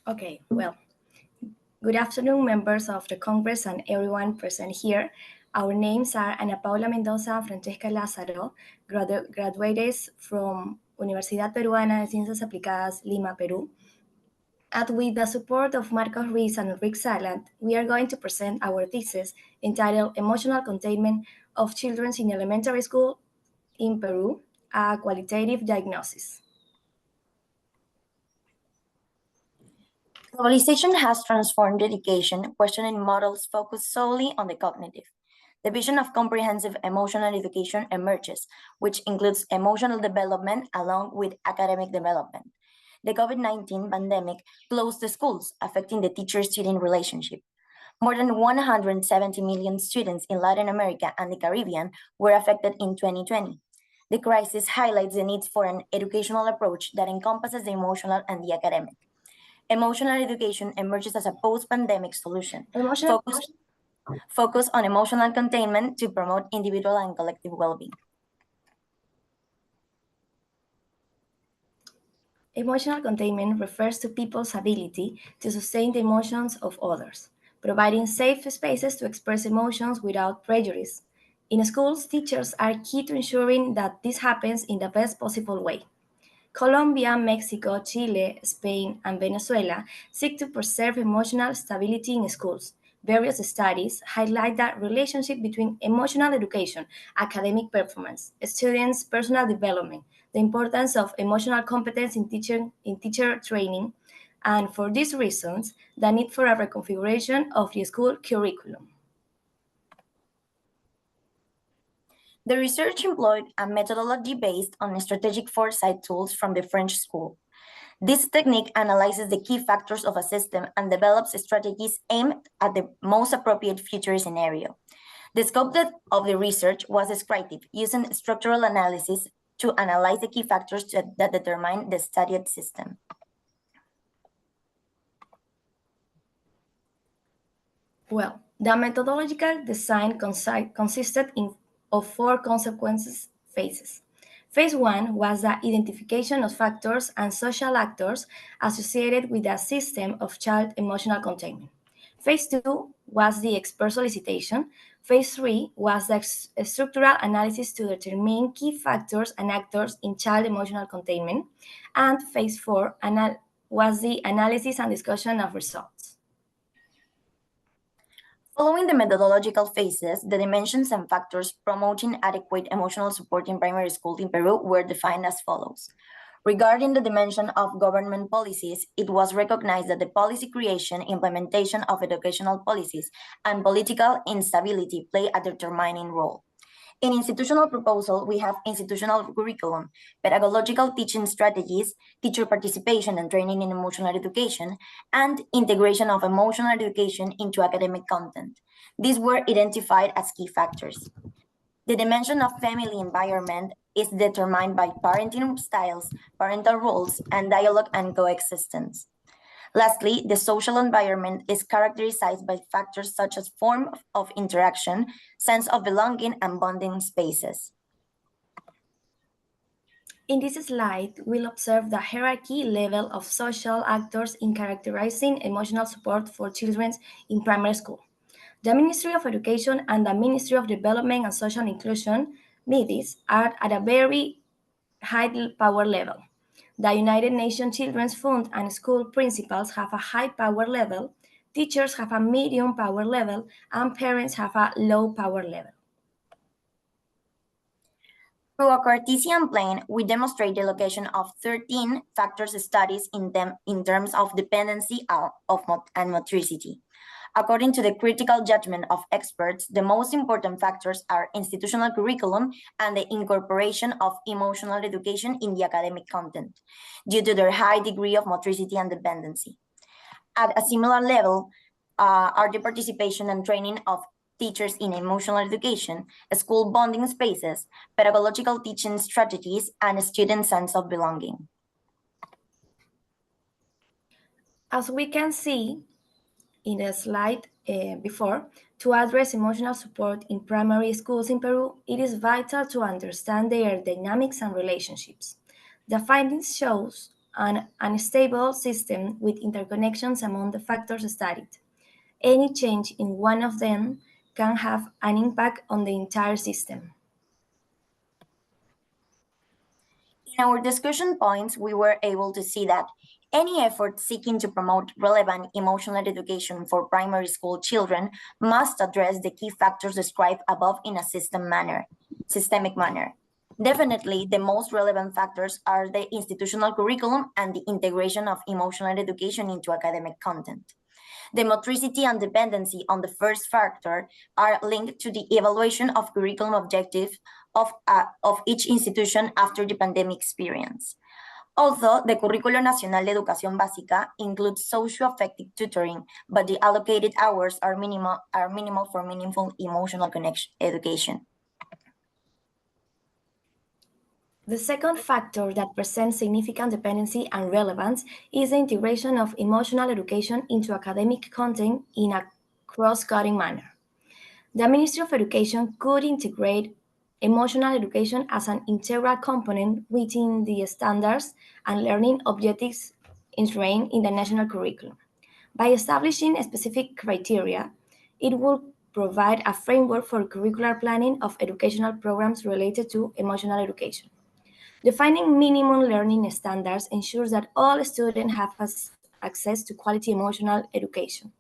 Okay, well, good afternoon, members of the Congress and everyone present here. Our names are Ana Paula Mendoza and Francesca Lázaro, graduated from Universidad Peruana de Ciencias Aplicadas, Lima, Peru. And with the support of Ruiz-Ruiz and Ulrike Sallandt, we are going to present our thesis entitled Emotional Containment of Children in Elementary School in Peru, a Qualitative Diagnosis. Globalization has transformed education, questioning models focused solely on the cognitive. The vision of comprehensive emotional education emerges, which includes emotional development along with academic development. The COVID-19 pandemic closed the schools, affecting the teacher-student relationship. More than 170 million students in Latin America and the Caribbean were affected in 2020. The crisis highlights the need for an educational approach that encompasses the emotional and the academic. Emotional education emerges as a post-pandemic solution, focus on emotional containment to promote individual and collective well-being. Emotional containment refers to people's ability to sustain the emotions of others, providing safe spaces to express emotions without prejudice. In schools, teachers are key to ensuring that this happens in the best possible way. Colombia, Mexico, Chile, Spain, and Venezuela seek to preserve emotional stability in schools. Various studies highlight the relationship between emotional education, academic performance, students' personal development, the importance of emotional competence in teacher training, and for these reasons, the need for a reconfiguration of the school curriculum. The research employed a methodology based on strategic foresight tools from the French school. This technique analyzes the key factors of a system and develops strategies aimed at the most appropriate future scenario. The scope of the research was descriptive, using structural analysis to analyze the key factors that determine the studied system. Well, the methodological design consisted of 4 consequences phases. Phase 1 was the identification of factors and social actors associated with the system of child emotional containment. Phase 2 was the expert solicitation. Phase 3 was the structural analysis to determine key factors and actors in child emotional containment. And Phase 4 was the analysis and discussion of results. Following the methodological phases, the dimensions and factors promoting adequate emotional support in primary school in Peru were defined as follows. Regarding the dimension of government policies, it was recognized that the policy creation, implementation of educational policies, and political instability play a determining role. In institutional proposal, we have institutional curriculum, pedagogical teaching strategies, teacher participation and training in emotional education, and integration of emotional education into academic content. These were identified as key factors. The dimension of family environment is determined by parenting styles, parental roles, and dialogue and coexistence. Lastly, the social environment is characterized by factors such as form of interaction, sense of belonging, and bonding spaces. In this slide, we'll observe the hierarchy level of social actors in characterizing emotional support for children in primary school. The Ministry of Education and the Ministry of Development and Social Inclusion, MIDIS, are at a very high power level. The United Nations Children's Fund and school principals have a high power level, teachers have a medium power level, and parents have a low power level. Through a Cartesian plane, we demonstrate the location of 13 factors studies in terms of dependency and motricity. According to the critical judgment of experts, the most important factors are institutional curriculum and the incorporation of emotional education in the academic content, due to their high degree of motricity and dependency. At a similar level are the participation and training of teachers in emotional education, school bonding spaces, pedagogical teaching strategies, and a student sense of belonging. As we can see in the slide before, to address emotional support in primary schools in Peru, it is vital to understand their dynamics and relationships. The findings shows an unstable system with interconnections among the factors studied. Any change in one of them can have an impact on the entire system. In our discussion points, we were able to see that any effort seeking to promote relevant emotional education for primary school children must address the key factors described above in a systemic manner. Definitely, the most relevant factors are the institutional curriculum and the integration of emotional education into academic content. The motricity and dependency on the first factor are linked to the evaluation of curriculum objectives of each institution after the pandemic experience. Also, the Currículo Nacional de Educación Básica includes socio-affective tutoring, but the allocated hours are minimal for meaningful emotional education. The second factor that presents significant dependency and relevance is the integration of emotional education into academic content in a cross-cutting manner. The Ministry of Education could integrate emotional education as an integral component within the standards and learning objectives enshrined in the national curriculum. By establishing specific criteria, it will provide a framework for curricular planning of educational programs related to emotional education. Defining minimum learning standards ensures that all students have access to quality emotional education.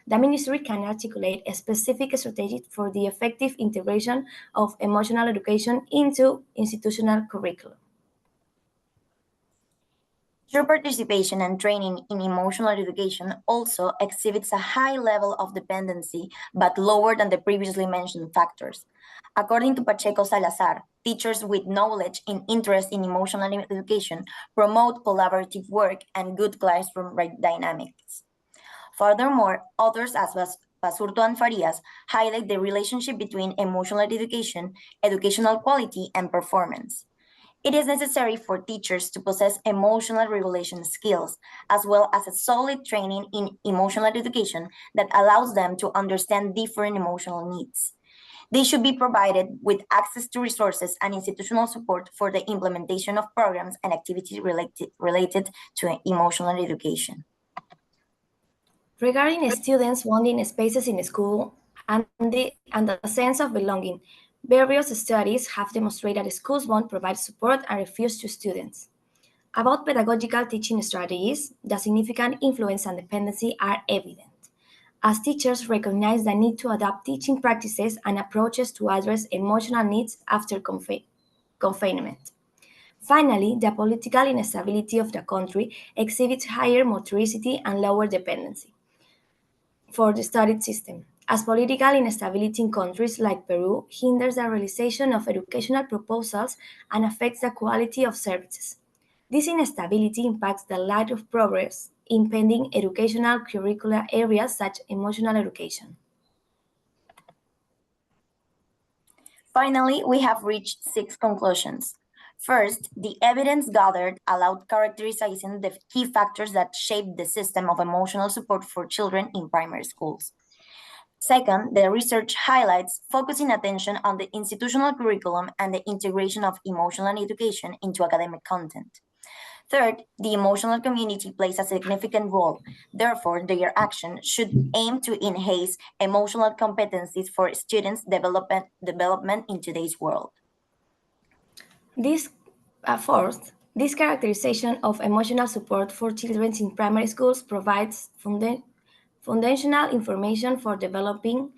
The Ministry can articulate a specific strategy for the effective integration of emotional education into institutional curriculum. Teacher participation and training in emotional education also exhibits a high level of dependency, but lower than the previously mentioned factors. According to Pacheco Salazar, teachers with knowledge and interest in emotional education promote collaborative work and good classroom dynamics. Furthermore, authors as Basurto and Farias highlight the relationship between emotional education, educational quality, and performance. It is necessary for teachers to possess emotional regulation skills, as well as a solid training in emotional education that allows them to understand different emotional needs. They should be provided with access to resources and institutional support for the implementation of programs and activities related to emotional education. Regarding students wanting spaces in school and the sense of belonging, various studies have demonstrated that schools won't provide support and refuse to students. About pedagogical teaching strategies, the significant influence and dependency are evident, as teachers recognize the need to adapt teaching practices and approaches to address emotional needs after confinement. Finally, the political instability of the country exhibits higher motoricity and lower dependency for the studied system, as political instability in countries like Peru hinders the realization of educational proposals and affects the quality of services. This instability impacts the lack of progress in pending educational curricular areas such as emotional education. Finally, we have reached 6 conclusions. First, the evidence gathered allowed characterizing the key factors that shape the system of emotional support for children in primary schools. Second, the research highlights focusing attention on the institutional curriculum and the integration of emotional education into academic content. Third, the emotional community plays a significant role. Therefore, their action should aim to enhance emotional competencies for students' development in today's world. Fourth, this characterization of emotional support for children in primary schools provides foundational information for developing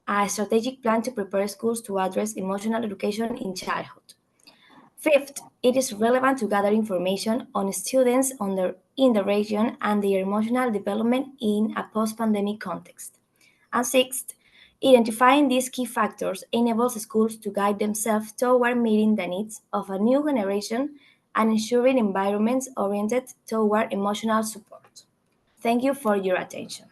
a strategic plan to prepare schools to address emotional education in childhood. Fifth, it is relevant to gather information on students in the region and their emotional development in a post-pandemic context. And sixth, identifying these key factors enables schools to guide themselves toward meeting the needs of a new generation and ensuring environments oriented toward emotional support. Thank you for your attention.